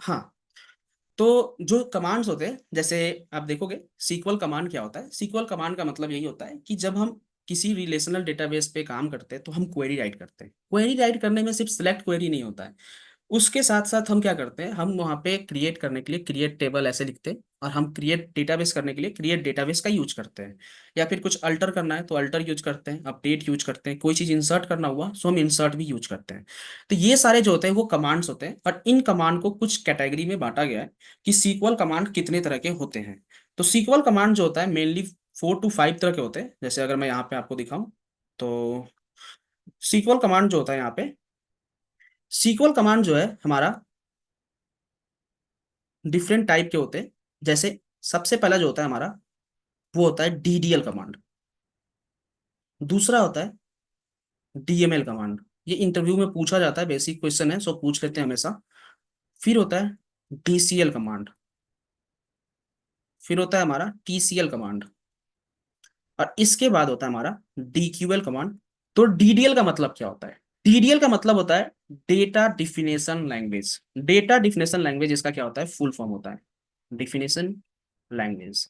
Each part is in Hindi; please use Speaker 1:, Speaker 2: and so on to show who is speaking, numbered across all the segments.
Speaker 1: हाँ, तो जो कमांड्स होते हैं, जैसे आप देखोगे सीक्वल कमांड क्या होता है। सीक्वल कमांड का मतलब यही होता है कि जब हम किसी रिलेशनल डेटाबेस पे काम करते हैं तो हम क्वेरी राइट करते हैं। क्वेरी राइट करने में सिर्फ सिलेक्ट क्वेरी नहीं होता है, उसके साथ साथ हम क्या करते हैं, हम वहाँ पे क्रिएट करने के लिए क्रिएट टेबल ऐसे लिखते हैं, और हम क्रिएट डेटाबेस करने के लिए क्रिएट डेटाबेस का यूज करते हैं। या फिर कुछ अल्टर करना है तो अल्टर यूज करते हैं, अपडेट यूज करते हैं, कोई चीज़ इंसर्ट करना हुआ सो हम इंसर्ट भी यूज करते हैं। तो ये सारे जो होते हैं वो कमांड्स होते हैं, और इन कमांड को कुछ कैटेगरी में बांटा गया है कि सीक्वल कमांड कितने तरह के होते हैं। तो सीक्वल कमांड जो होता है मेनली 4 to 5 तरह के होते हैं। जैसे अगर मैं यहाँ पे आपको दिखाऊं तो सीक्वल कमांड जो होता है यहाँ पे, सीक्वल कमांड जो है हमारा डिफरेंट टाइप के होते हैं। जैसे सबसे पहला जो होता है हमारा, वो होता है डीडीएल कमांड। दूसरा होता है डीएमएल कमांड। ये इंटरव्यू में पूछा जाता है, बेसिक क्वेश्चन है सो पूछ लेते हैं हमेशा। फिर होता है डीसीएल कमांड। फिर होता है हमारा टीसीएल कमांड। और इसके बाद होता है हमारा डीक्यूएल कमांड। तो डीडीएल का मतलब क्या होता है? डीडीएल का मतलब होता है data definition language. Data definition language इसका क्या होता है, फुल फॉर्म होता है डिफिनेशन लैंग्वेज।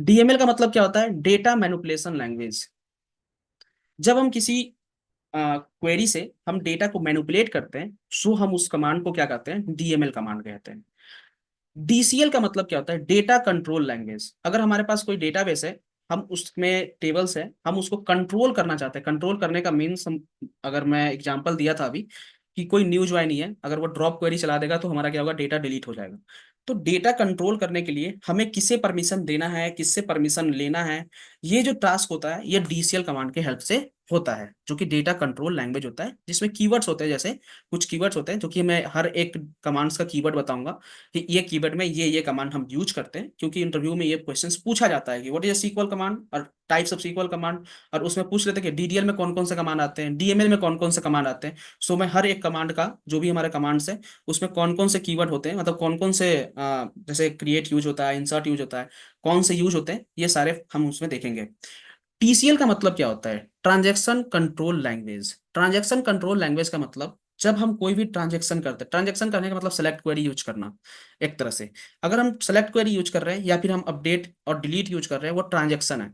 Speaker 1: डीएमएल का मतलब क्या होता है, डेटा मैनिपुलेशन लैंग्वेज। जब हम किसी क्वेरी से हम डेटा को मैनिपुलेट करते हैं सो हम उस कमांड को क्या कहते हैं, डीएमएल कमांड कहते हैं। डीसीएल का मतलब क्या होता है, डेटा कंट्रोल लैंग्वेज। अगर हमारे पास कोई डेटाबेस है, हम उसमें टेबल्स है, हम उसको कंट्रोल करना चाहते हैं। कंट्रोल करने का मीन्स हम, अगर मैं एग्जांपल दिया था अभी कि कोई न्यूज वाई नहीं है, अगर वो ड्रॉप क्वेरी चला देगा तो हमारा क्या होगा, डेटा डिलीट हो जाएगा। तो डेटा कंट्रोल करने के लिए हमें किसे परमिशन देना है, किससे परमिशन लेना है, ये जो टास्क होता है ये डीसीएल कमांड के हेल्प से होता है, जो कि डेटा कंट्रोल लैंग्वेज होता है, जिसमें कीवर्ड्स होते हैं। जैसे कुछ कीवर्ड्स होते हैं जो कि मैं हर एक कमांड्स का कीवर्ड बताऊंगा कि ये कीवर्ड में ये कमांड हम यूज करते हैं, क्योंकि इंटरव्यू में ये क्वेश्चंस पूछा जाता है कि व्हाट इज सीक्वल कमांड और टाइप्स ऑफ सीक्वल कमांड। और उसमें पूछ लेते हैं कि डीडीएल में कौन कौन से कमांड आते हैं, डीएमएल में कौन कौन से कमांड आते हैं। सो मैं हर एक कमांड का, जो भी हमारे कमांड्स है उसमें कौन कौन से कीवर्ड होते हैं, मतलब कौन कौन से जैसे क्रिएट यूज होता है, इंसर्ट यूज होता है, कौन से यूज होते हैं, ये सारे हम उसमें देखेंगे। टीसीएल का मतलब क्या होता है, transaction control language. Transaction control language का मतलब, जब हम कोई भी ट्रांजैक्शन करते हैं, ट्रांजैक्शन करने का मतलब सेलेक्ट क्वेरी यूज करना एक तरह से। अगर हम सेलेक्ट क्वेरी यूज कर रहे हैं या फिर हम अपडेट और डिलीट यूज कर रहे हैं, वो ट्रांजैक्शन है।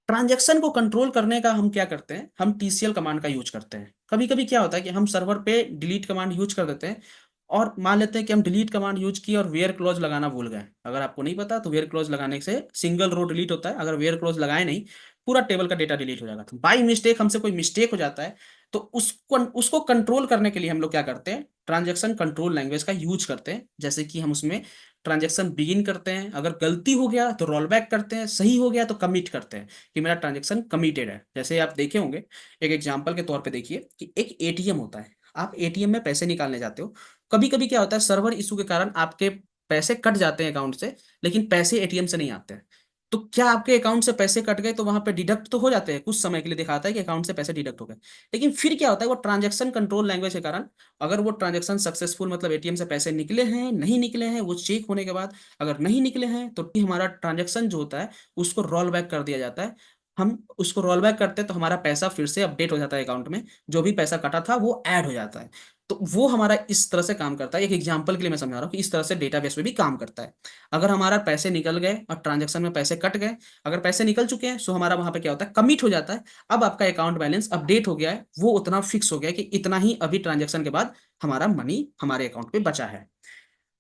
Speaker 1: ट्रांजैक्शन को कंट्रोल करने का हम क्या करते हैं, हम टीसीएल कमांड का यूज करते हैं। कभी कभी क्या होता है कि हम सर्वर पे डिलीट कमांड यूज कर देते हैं, और मान लेते हैं कि हम डिलीट कमांड यूज किए और वेयर क्लोज लगाना भूल गए। अगर आपको नहीं पता तो वेयर क्लोज लगाने से सिंगल रो डिलीट होता है, अगर वेयर क्लोज लगाए नहीं पूरा टेबल का डेटा डिलीट हो जाएगा। तो बाई मिस्टेक हमसे कोई मिस्टेक हो जाता है, तो उसको उसको कंट्रोल करने के लिए हम लोग क्या करते हैं, ट्रांजैक्शन कंट्रोल लैंग्वेज का यूज करते हैं। जैसे कि हम उसमें ट्रांजैक्शन बिगिन करते हैं, अगर गलती हो गया तो रोल बैक करते हैं, सही हो गया तो कमिट करते हैं कि मेरा ट्रांजैक्शन कमिटेड है। जैसे आप देखे होंगे, एक एग्जांपल के तौर पे देखिए कि एक एटीएम होता है, आप एटीएम में पैसे निकालने जाते हो। कभी कभी क्या होता है, सर्वर इशू के कारण आपके पैसे कट जाते हैं अकाउंट से, लेकिन पैसे एटीएम से नहीं आते हैं। तो क्या आपके अकाउंट से पैसे कट गए तो वहां पे डिडक्ट तो हो जाते हैं, कुछ समय के लिए दिखाता है कि अकाउंट से पैसे डिडक्ट हो गए। लेकिन फिर क्या होता है, वो ट्रांजैक्शन कंट्रोल लैंग्वेज के कारण, अगर वो ट्रांजैक्शन सक्सेसफुल, मतलब एटीएम से पैसे निकले हैं नहीं निकले हैं, वो चेक होने के बाद अगर नहीं निकले हैं तो हमारा ट्रांजैक्शन जो होता है उसको रोल बैक कर दिया जाता है। हम उसको रोल बैक करते हैं तो हमारा पैसा फिर से अपडेट हो जाता है अकाउंट में, जो भी पैसा कटा था वो ऐड हो जाता है। तो वो हमारा इस तरह से काम करता है। एक एग्जांपल के लिए मैं समझा रहा हूँ कि इस तरह से डेटाबेस में भी काम करता है। अगर हमारा पैसे निकल गए और ट्रांजैक्शन में पैसे कट गए, अगर पैसे निकल चुके हैं सो हमारा वहां पे क्या होता है, कमिट हो जाता है। अब आपका अकाउंट बैलेंस अपडेट हो गया है, वो उतना फिक्स हो गया है कि इतना ही अभी ट्रांजैक्शन के बाद हमारा मनी हमारे अकाउंट पे बचा है।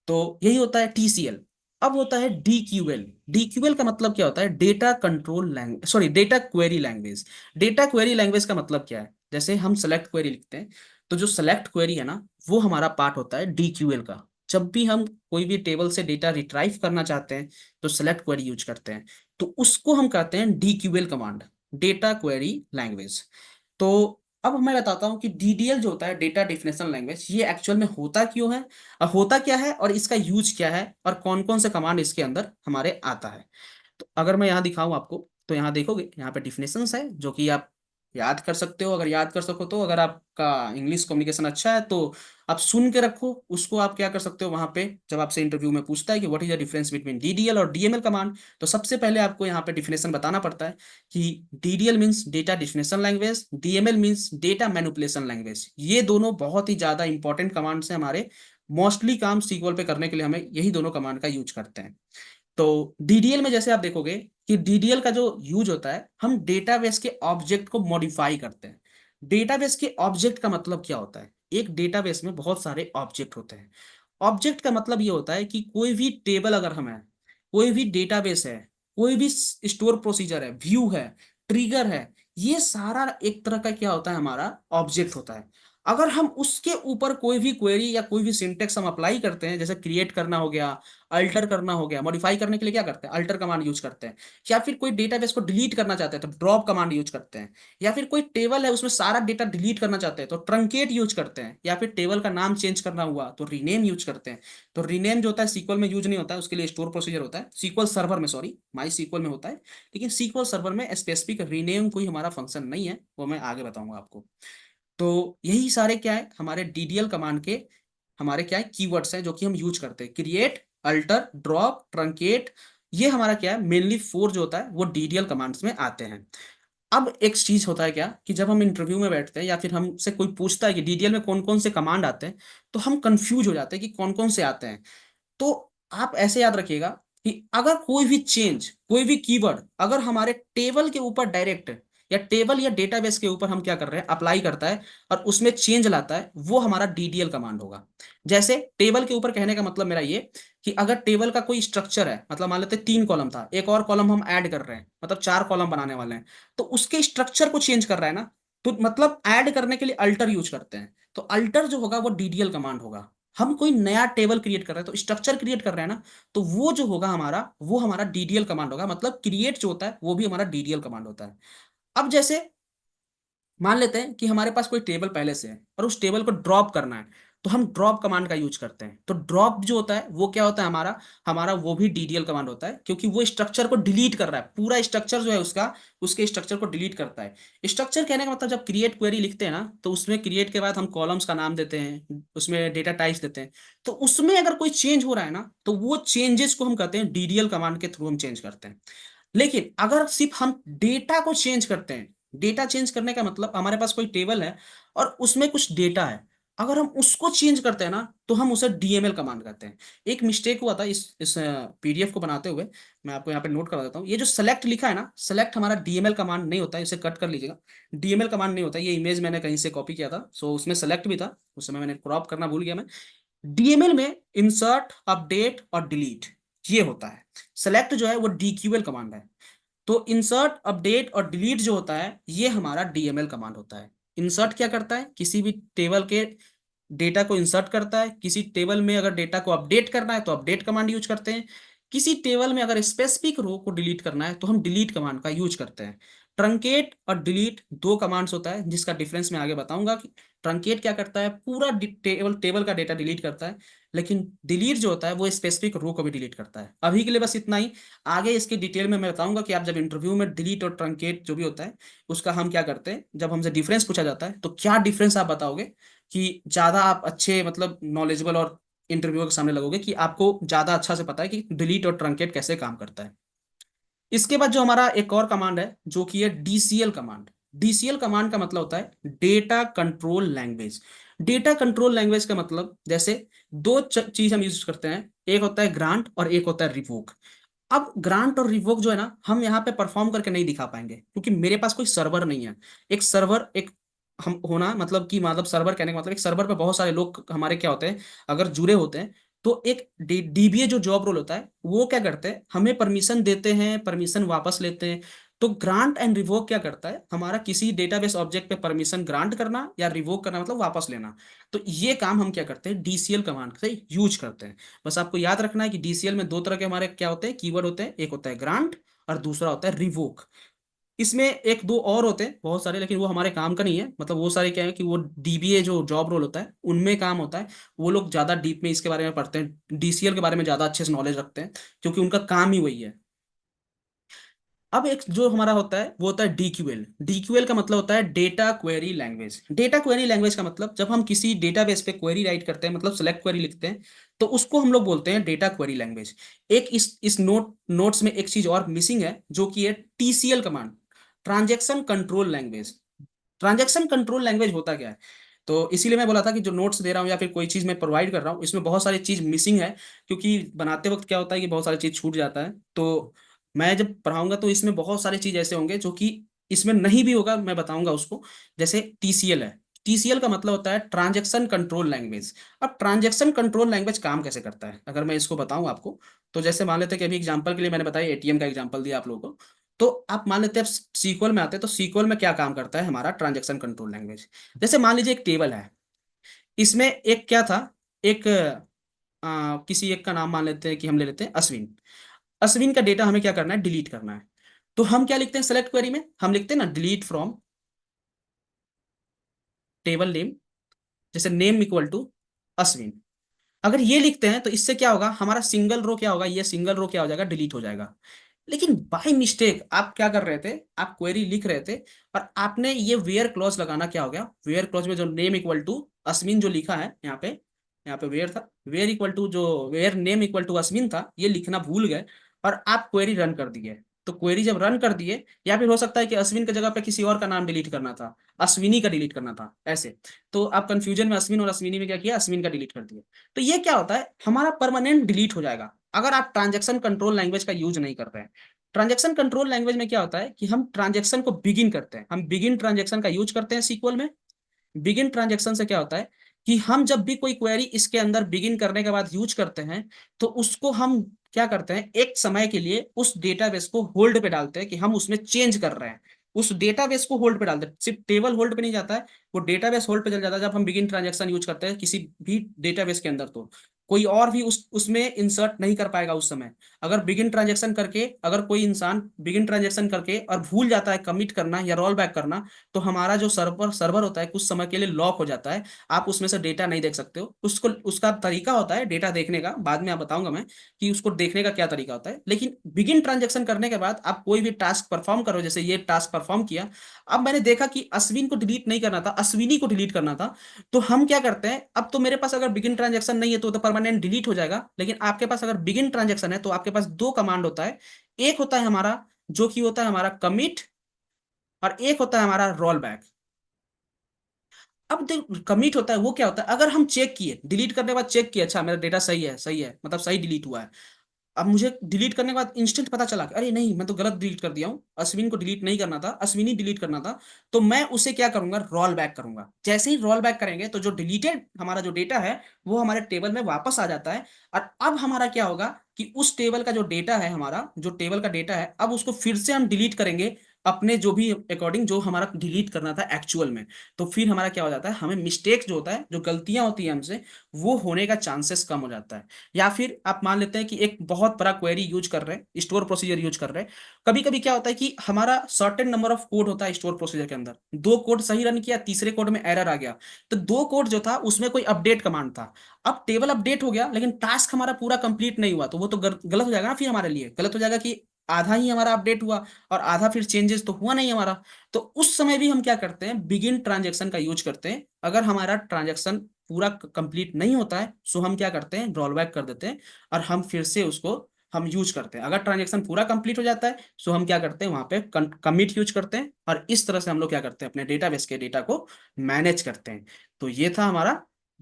Speaker 1: तो यही होता है टीसीएल। अब होता है डीक्यूएल। डीक्यूएल का मतलब क्या होता है, data control language, sorry data query language. Data query language का मतलब क्या है, जैसे हम सेलेक्ट क्वेरी लिखते हैं, तो जो सेलेक्ट क्वेरी है ना, वो हमारा पार्ट होता है डीक्यूएल का। जब भी हम कोई भी टेबल से डेटा रिट्राइव करना चाहते हैं तो सेलेक्ट क्वेरी यूज करते हैं, तो उसको हम कहते हैं डीक्यूएल कमांड, डेटा क्वेरी लैंग्वेज। तो अब मैं बताता हूँ कि डीडीएल जो होता है, डेटा डेफिनेशन लैंग्वेज, ये एक्चुअल में होता क्यों है, और होता क्या है, और इसका यूज क्या है, और कौन कौन से कमांड इसके अंदर हमारे आता है। तो अगर मैं यहाँ दिखाऊं आपको, तो यहाँ देखोगे यहाँ पे डिफिनेशंस है जो कि आप याद कर सकते हो, अगर याद कर सको तो, अगर आपका इंग्लिश कम्युनिकेशन अच्छा है तो आप सुन के रखो उसको। आप क्या कर सकते हो वहां पे, जब आपसे इंटरव्यू में पूछता है कि what is the difference between DDL और डीएमएल कमांड, तो सबसे पहले आपको यहाँ पे डिफिनेशन बताना पड़ता है कि DDL means data definition language, DML means data manipulation language. ये दोनों बहुत ही ज्यादा इंपॉर्टेंट कमांड्स हैं हमारे। मोस्टली काम सीक्वल पे करने के लिए हमें यही दोनों कमांड का यूज करते हैं। तो डीडीएल में जैसे आप देखोगे कि डीडीएल का जो यूज होता है, हम डेटाबेस के ऑब्जेक्ट को मॉडिफाई करते हैं। डेटाबेस के ऑब्जेक्ट का मतलब क्या होता है? एक डेटाबेस में बहुत सारे ऑब्जेक्ट होते हैं। ऑब्जेक्ट का मतलब ये होता है कि कोई भी टेबल अगर हम है, कोई भी डेटाबेस है, कोई भी स्टोर प्रोसीजर है, व्यू है, ट्रिगर है, ये सारा एक तरह का क्या होता है, हमारा ऑब्जेक्ट होता है। अगर हम उसके ऊपर कोई भी क्वेरी या कोई भी सिंटेक्स हम अप्लाई करते हैं, जैसे क्रिएट करना हो गया, अल्टर करना हो गया, मॉडिफाई करने के लिए क्या करते हैं, अल्टर कमांड यूज करते हैं। या फिर कोई डेटाबेस को डिलीट करना चाहते हैं तो ड्रॉप कमांड यूज करते हैं। या फिर कोई टेबल है उसमें सारा डेटा डिलीट करना चाहते हैं तो ट्रंकेट यूज करते हैं। या फिर टेबल का नाम चेंज करना हुआ तो रीनेम यूज करते हैं। तो रीनेम जो होता है सीक्वल में यूज नहीं होता है, उसके लिए स्टोर प्रोसीजर होता है, सीक्वल सर्वर में, सॉरी माई सीक्वल में होता है। लेकिन सीक्वल सर्वर में स्पेसिफिक रीनेम कोई हमारा फंक्शन नहीं है, वो मैं आगे बताऊंगा आपको। तो यही सारे क्या है हमारे डीडीएल कमांड के, हमारे क्या है कीवर्ड्स हैं जो कि हम यूज करते हैं। क्रिएट, अल्टर, ड्रॉप, ट्रंकेट, ये हमारा क्या है, मेनली फोर जो होता है वो डीडीएल कमांड्स में आते हैं। अब एक चीज होता है क्या कि जब हम इंटरव्यू में बैठते हैं या फिर हमसे कोई पूछता है कि डीडीएल में कौन कौन से कमांड आते हैं, तो हम कंफ्यूज हो जाते हैं कि कौन कौन से आते हैं। तो आप ऐसे याद रखिएगा कि अगर कोई भी चेंज, कोई भी कीवर्ड अगर हमारे टेबल के ऊपर डायरेक्ट, या टेबल या डेटाबेस के ऊपर हम क्या कर रहे हैं, अप्लाई करता है और उसमें चेंज लाता है, वो हमारा डीडीएल कमांड होगा। जैसे टेबल के ऊपर कहने का मतलब मेरा ये कि अगर टेबल का कोई स्ट्रक्चर है, मतलब मान लेते हैं 3 कॉलम था, एक और कॉलम हम ऐड कर रहे हैं, मतलब 4 कॉलम बनाने वाले हैं, तो उसके स्ट्रक्चर को चेंज कर रहा है ना, तो मतलब ऐड करने के लिए अल्टर यूज करते हैं। तो अल्टर जो होगा वो डीडीएल कमांड होगा। हम कोई नया टेबल क्रिएट कर रहे हैं तो स्ट्रक्चर क्रिएट कर रहे हैं ना, तो वो जो होगा हमारा, वो हमारा डीडीएल कमांड होगा। मतलब क्रिएट जो होता है वो भी हमारा डीडीएल कमांड होता है। अब जैसे मान लेते हैं कि हमारे पास कोई टेबल पहले से है और उस टेबल को ड्रॉप करना है, तो हम ड्रॉप कमांड का यूज करते हैं। तो ड्रॉप जो होता है वो क्या होता है हमारा, हमारा वो भी डीडीएल कमांड होता है, क्योंकि वो स्ट्रक्चर को डिलीट कर रहा है, पूरा स्ट्रक्चर जो है उसका, उसके स्ट्रक्चर को डिलीट करता है। स्ट्रक्चर कहने का मतलब जब क्रिएट क्वेरी लिखते हैं ना, तो उसमें क्रिएट के बाद हम कॉलम्स का नाम देते हैं, उसमें डेटा टाइप्स देते हैं। तो उसमें अगर कोई चेंज हो रहा है ना, तो वो चेंजेस को हम कहते हैं डीडीएल कमांड के थ्रू हम चेंज करते हैं। लेकिन अगर सिर्फ हम डेटा को चेंज करते हैं, डेटा चेंज करने का मतलब हमारे पास कोई टेबल है और उसमें कुछ डेटा है, अगर हम उसको चेंज करते हैं ना, तो हम उसे डीएमएल कमांड कहते हैं। एक मिस्टेक हुआ था इस पीडीएफ को बनाते हुए, मैं आपको यहाँ पे नोट करा देता हूँ। ये जो सेलेक्ट लिखा है ना, सेलेक्ट हमारा डीएमएल कमांड नहीं होता है, इसे कट कर लीजिएगा। डीएमएल कमांड नहीं होता, ये इमेज मैंने कहीं से कॉपी किया था, सो उसमें सेलेक्ट भी था, उस समय मैंने क्रॉप करना भूल गया मैं। डीएमएल में इंसर्ट, अपडेट और डिलीट ये होता है। सेलेक्ट जो है वो डीक्यूएल कमांड है। तो इंसर्ट, अपडेट और डिलीट जो होता है ये हमारा डीएमएल कमांड होता है। इंसर्ट क्या करता है, किसी भी टेबल के डेटा को इंसर्ट करता है। किसी टेबल में अगर डेटा को अपडेट करना है तो अपडेट कमांड यूज करते हैं। किसी टेबल में अगर स्पेसिफिक रो को डिलीट करना है तो हम डिलीट कमांड का यूज करते हैं। ट्रंकेट और डिलीट दो कमांड्स होता है, जिसका डिफरेंस मैं आगे बताऊंगा कि ट्रंकेट क्या करता है, पूरा टेबल टेबल का डेटा डिलीट करता है। लेकिन डिलीट जो होता है वो स्पेसिफिक रो को भी डिलीट करता है। अभी के लिए बस इतना ही। आगे इसकी डिटेल में मैं बताऊंगा कि आप जब इंटरव्यू में डिलीट और ट्रंकेट जो भी होता है उसका हम क्या करते हैं, जब हमसे डिफरेंस पूछा जाता है तो क्या डिफरेंस आप बताओगे, कि ज्यादा आप अच्छे मतलब नॉलेजेबल और इंटरव्यू के सामने लगोगे, कि आपको ज्यादा अच्छा से पता है कि डिलीट और ट्रंकेट कैसे काम करता है। इसके बाद जो हमारा एक और कमांड है जो कि है डीसीएल कमांड। डीसीएल कमांड का मतलब होता है data control language. Data control language का मतलब जैसे दो चीज हम यूज करते हैं, एक होता है ग्रांट और एक होता है रिवोक। अब ग्रांट और रिवोक जो है ना, हम यहाँ पे परफॉर्म करके नहीं दिखा पाएंगे क्योंकि मेरे पास कोई सर्वर नहीं है। एक सर्वर एक हम होना मतलब कि, मतलब सर्वर कहने का मतलब एक सर्वर पे बहुत सारे लोग हमारे क्या होते हैं, अगर जुड़े होते हैं, तो एक डीबीए जो जॉब रोल होता है वो क्या करते हैं, हमें परमिशन देते हैं, परमिशन वापस लेते हैं। तो ग्रांट एंड रिवोक क्या करता है, हमारा किसी डेटाबेस ऑब्जेक्ट पे परमिशन ग्रांट करना या रिवोक करना मतलब वापस लेना। तो ये काम हम क्या करते हैं, डीसीएल कमांड से यूज करते हैं। बस आपको याद रखना है कि डीसीएल में दो तरह के हमारे क्या होते हैं, कीवर्ड होते हैं, एक होता है ग्रांट और दूसरा होता है रिवोक। इसमें एक दो और होते हैं बहुत सारे, लेकिन वो हमारे काम का नहीं है। मतलब वो सारे क्या है कि वो डीबीए जो जॉब रोल होता है उनमें काम होता है। वो लोग ज्यादा डीप में इसके बारे में पढ़ते हैं, डीसीएल के बारे में ज्यादा अच्छे से नॉलेज रखते हैं, क्योंकि उनका काम ही वही है। अब एक जो हमारा होता है वो होता है डीक्यूएल। डीक्यूएल का मतलब होता है data query language. Data query language का मतलब जब हम किसी डेटाबेस पे क्वेरी राइट करते हैं, मतलब सेलेक्ट क्वेरी लिखते हैं, तो उसको हम लोग बोलते हैं डेटा क्वेरी लैंग्वेज। एक इस नोट्स में एक चीज और मिसिंग है, जो कि है TCL command, transaction control language. Transaction control language होता क्या है? तो इसीलिए मैं बोला था कि जो नोट्स दे रहा हूँ या फिर कोई चीज मैं प्रोवाइड कर रहा हूँ, इसमें बहुत सारी चीज मिसिंग है, क्योंकि बनाते वक्त क्या होता है कि बहुत सारी चीज छूट जाता है। तो मैं जब पढ़ाऊंगा तो इसमें बहुत सारी चीज ऐसे होंगे जो कि इसमें नहीं भी होगा, मैं बताऊंगा उसको। जैसे टीसीएल है। टीसीएल का मतलब होता है ट्रांजेक्शन कंट्रोल लैंग्वेज। अब ट्रांजेक्शन कंट्रोल लैंग्वेज काम कैसे करता है, अगर मैं इसको बताऊं आपको, तो जैसे मान लेते हैं कि अभी एग्जांपल के लिए मैंने बताया, एटीएम का एग्जांपल दिया आप लोगों को। तो आप मान लेते हैं सीक्वल में आते हैं, तो सीक्वल में क्या काम करता है हमारा ट्रांजेक्शन कंट्रोल लैंग्वेज। जैसे मान लीजिए एक टेबल है, इसमें एक क्या था, एक किसी एक का नाम मान लेते हैं कि हम ले लेते हैं अश्विन। अश्विन का डेटा हमें क्या करना है, डिलीट करना है। तो हम क्या लिखते हैं सेलेक्ट क्वेरी में, हम लिखते हैं ना डिलीट फ्रॉम टेबल नेम, जैसे नेम इक्वल टू अश्विन। अगर ये लिखते हैं तो इससे क्या होगा, हमारा सिंगल रो क्या होगा, ये सिंगल रो क्या हो जाएगा, डिलीट हो जाएगा। लेकिन बाय मिस्टेक आप क्या कर रहे थे, आप क्वेरी लिख रहे थे, और आपने ये वेयर क्लॉज लगाना क्या हो गया, वेयर क्लॉज में जो नेम इक्वल टू अश्विन जो लिखा है यहाँ पे वेयर था, वेयर इक्वल टू जो where name equal to Ashwin था, ये लिखना भूल गए, और आप क्वेरी रन कर दिए। तो क्वेरी जब रन कर दिए, या फिर हो सकता है कि अश्विन की जगह पे किसी और का नाम डिलीट करना था, अश्विनी का डिलीट करना था ऐसे, तो आप कंफ्यूजन में अश्विन और अश्विनी में क्या किया, अश्विन का डिलीट कर दिया। तो ये क्या होता है, हमारा परमानेंट डिलीट हो जाएगा अगर आप ट्रांजेक्शन कंट्रोल लैंग्वेज का यूज नहीं कर रहे हैं। ट्रांजेक्शन कंट्रोल लैंग्वेज में क्या होता है कि हम ट्रांजेक्शन को बिगिन करते हैं, हम बिगिन ट्रांजेक्शन का यूज करते हैं सीक्वल में। बिगिन ट्रांजेक्शन से क्या होता है कि हम जब भी कोई क्वेरी इसके अंदर बिगिन करने के बाद यूज करते हैं, तो उसको हम क्या करते हैं, एक समय के लिए उस डेटाबेस को होल्ड पे डालते हैं कि हम उसमें चेंज कर रहे हैं। उस डेटाबेस को होल्ड पे डालते हैं, सिर्फ टेबल होल्ड पे नहीं जाता है, वो डेटाबेस होल्ड पे चल जाता है जब हम बिगिन ट्रांजेक्शन यूज करते हैं किसी भी डेटाबेस के अंदर। तो कोई और भी उसमें इंसर्ट नहीं कर पाएगा उस समय। अगर बिगिन ट्रांजेक्शन करके, अगर कोई इंसान बिगिन ट्रांजेक्शन करके और भूल जाता है कमिट करना या रोल बैक करना, तो हमारा जो सर्वर सर्वर होता है कुछ समय के लिए लॉक हो जाता है। आप उसमें से डेटा नहीं देख सकते हो उसको। उसका तरीका होता है डेटा देखने का, बाद में आप बताऊंगा मैं कि उसको देखने का क्या तरीका होता है। लेकिन बिगिन ट्रांजेक्शन करने के बाद आप कोई भी टास्क परफॉर्म करो, जैसे ये टास्क परफॉर्म किया, अब मैंने देखा कि अश्विन को डिलीट नहीं करना था, अश्विनी को डिलीट करना था। तो हम क्या करते हैं, अब तो मेरे पास अगर बिगिन ट्रांजेक्शन नहीं है तो परमानेंट डिलीट हो जाएगा, लेकिन आपके पास अगर बिगिन ट्रांजेक्शन है तो आपके पास दो कमांड होता है। एक होता है हमारा जो कि होता है हमारा कमिट, और एक होता है हमारा रोल बैक। अब देख कमिट होता है वो क्या होता है, अगर हम चेक किए डिलीट करने के बाद, चेक किए अच्छा मेरा डेटा सही है, सही है मतलब सही डिलीट हुआ है। अब मुझे डिलीट करने के बाद इंस्टेंट पता चला कि अरे नहीं मैं तो गलत डिलीट कर दिया हूँ, अश्विन को डिलीट नहीं करना था, अश्विनी डिलीट करना था। तो मैं उसे क्या करूंगा, रोल बैक करूंगा। जैसे ही रोल बैक करेंगे तो जो डिलीटेड हमारा जो डेटा है वो हमारे टेबल में वापस आ जाता है। और अब हमारा क्या होगा कि उस टेबल का जो डेटा है, हमारा जो टेबल का डेटा है, अब उसको फिर से हम डिलीट करेंगे अपने जो भी अकॉर्डिंग जो हमारा डिलीट करना था एक्चुअल में। तो फिर हमारा क्या हो जाता है, हमें मिस्टेक जो होता है, जो गलतियां होती है हमसे, वो होने का चांसेस कम हो जाता है। या फिर आप मान लेते हैं कि एक बहुत बड़ा क्वेरी यूज कर रहे हैं, स्टोर प्रोसीजर यूज कर रहे हैं। कभी कभी क्या होता है कि हमारा सर्टेन नंबर ऑफ कोड होता है स्टोर प्रोसीजर के अंदर, दो कोड सही रन किया, तीसरे कोड में एरर आ गया। तो दो कोड जो था उसमें कोई अपडेट कमांड था, अब टेबल अपडेट हो गया लेकिन टास्क हमारा पूरा कंप्लीट नहीं हुआ, तो वो तो गलत हो जाएगा ना, फिर हमारे लिए गलत हो जाएगा कि आधा ही हमारा अपडेट हुआ और आधा फिर चेंजेस तो हुआ नहीं हमारा। तो उस समय भी हम क्या करते हैं, बिगिन ट्रांजेक्शन का यूज करते हैं। अगर हमारा ट्रांजेक्शन पूरा कंप्लीट नहीं होता है सो हम क्या करते हैं, रोल बैक कर देते हैं, और हम फिर से उसको हम यूज करते हैं। अगर ट्रांजेक्शन पूरा कंप्लीट हो जाता है सो हम क्या करते हैं, वहां पे कमिट यूज करते हैं, और इस तरह से हम लोग क्या करते हैं, अपने डेटाबेस के डेटा को मैनेज करते हैं। तो ये था हमारा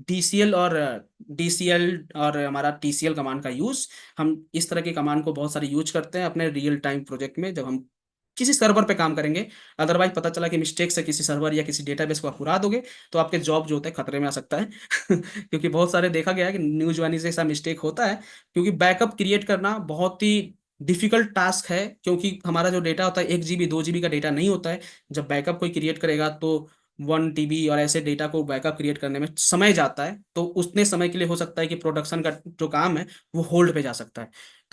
Speaker 1: डीसीएल और हमारा टीसीएल कमांड का यूज। हम इस तरह के कमांड को बहुत सारे यूज करते हैं अपने रियल टाइम प्रोजेक्ट में, जब हम किसी सर्वर पे काम करेंगे। अदरवाइज पता चला कि मिस्टेक से किसी सर्वर या किसी डेटाबेस को आप उड़ा दोगे, तो आपके जॉब जो होते हैं खतरे में आ सकता है। क्योंकि बहुत सारे देखा गया है कि न्यूज वानी से ऐसा मिस्टेक होता है। क्योंकि बैकअप क्रिएट करना बहुत ही डिफिकल्ट टास्क है, क्योंकि हमारा जो डेटा होता है 1 GB 2 GB का डेटा नहीं होता है। जब बैकअप कोई क्रिएट करेगा तो 1 TB और ऐसे डेटा को बैकअप क्रिएट करने में समय जाता है, तो उतने समय के लिए हो सकता है कि प्रोडक्शन का जो काम है वो होल्ड पे जा सकता है। तो